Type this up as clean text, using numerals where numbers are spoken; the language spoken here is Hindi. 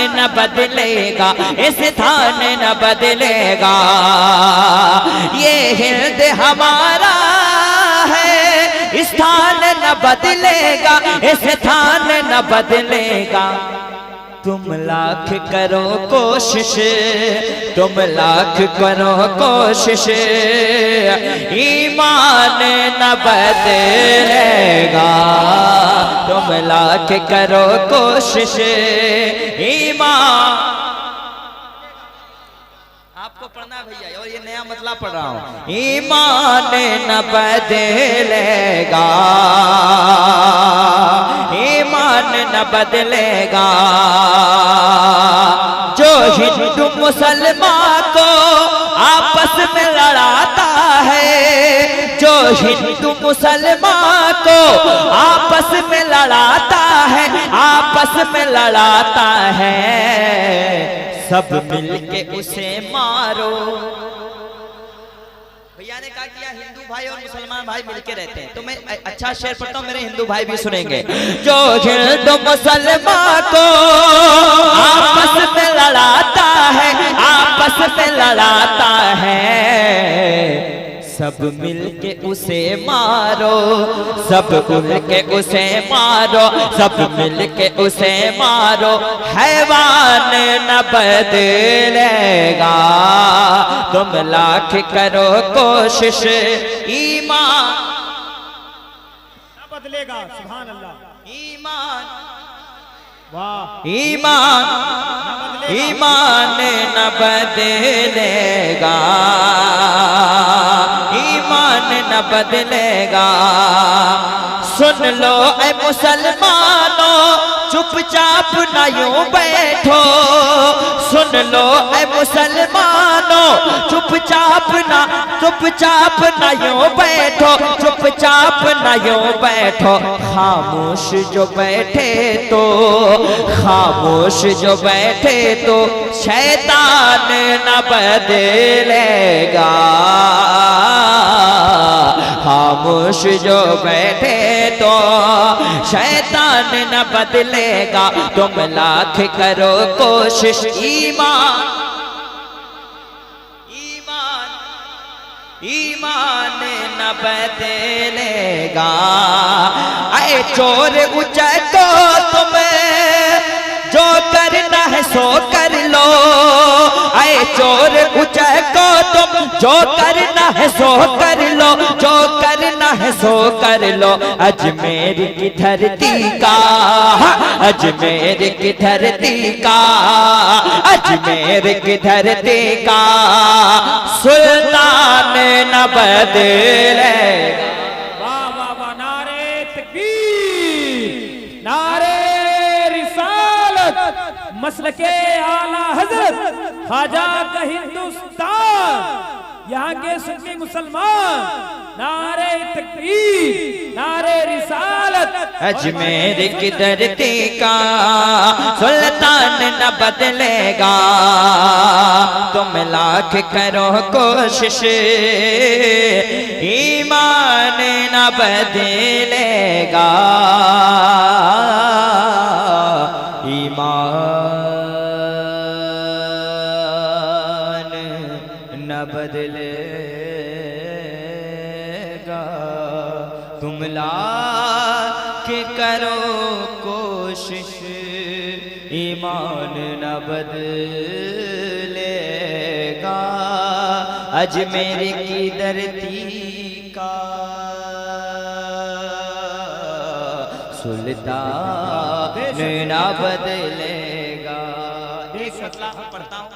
न बदलेगा, स्थान न बदलेगा। ये हिंद हमारा है, स्थान न बदलेगा, स्थान न बदलेगा। तुम लाख करो कोशिश, तुम लाख करो कोशिश, ईमान न बदलेगा। तुम लाख करो कोशिश, ईमान। आपको पढ़ना भैया, और ये नया मतलब पढ़ रहा हूं। ईमान न बदलेगा, ईमान न बदलेगा। जो हिंदू मुसलमान को आपस में लड़ाता है, जो हिंदू मुसलमान को आपस में लड़ाता है, आपस में लड़ाता है, सब मिलके उसे मारो। भैया ने कहा कि हिंदू भाई और मुसलमान भाई मिलके रहते हैं, तो मैं अच्छा शेर पढ़ता हूँ, मेरे हिंदू भाई भी सुनेंगे। जो हिंदू मुसलमान को आपस में लड़ाता है, आपस में लड़ाता है, सब मिलके उसे मारो, सब मिलके उसे मारो, सब मिलके उसे मारो। हैवान न बदलेगा, तुम लाख करो कोशिश, ईमान न बदलेगा। सुभान अल्लाह। ईमान, वाह, ईमान, ईमान न बदलेगा, ईमान न बदलेगा। सुन लो ऐ मुसलमानों, चुपचाप न यूं बैठो। सुन लो ऐ मुसलमानों, चुपचाप न यूं बैठो, चुपचाप न यूं बैठो। खामोश जो बैठे तो, खामोश जो बैठे तो, शैतान न बदलेगा। खामोश जो बैठे तो, शैतान न बदलेगा। तुम लाख करो कोशिश, ईमान, ईमान, ईमान न बदलेगा। आए चोर उचको तुम्हें जो करना है सो कर लो। आए चोर उचको तुम जो करना है सो कर लो, जो करना है सो कर लो। अजमेर की धरती का, अजमेर की धरती का, अजमेर की धरती का सुल्तान न बदलेगा। वाह वाह वाह, नारे तकबीर, नारे रिसालत, मसलके आला हजरत ख्वाजा का हिंदुस्तान, यहाँ के सुन्नी मुसलमान। नारे तकबीर, नारे रिसालत। अजमेर की धरती का सुल्तान न बदलेगा, तुम लाख करो कोशिश, ईमान न बदलेगा, ईमान न बदलेगा। तुम लाख करो कोशिश, ईमान न बदलेगा। अजमेर की धरती का सुल्तान न बदलेगा। एक मतलब पढ़ता हूँ।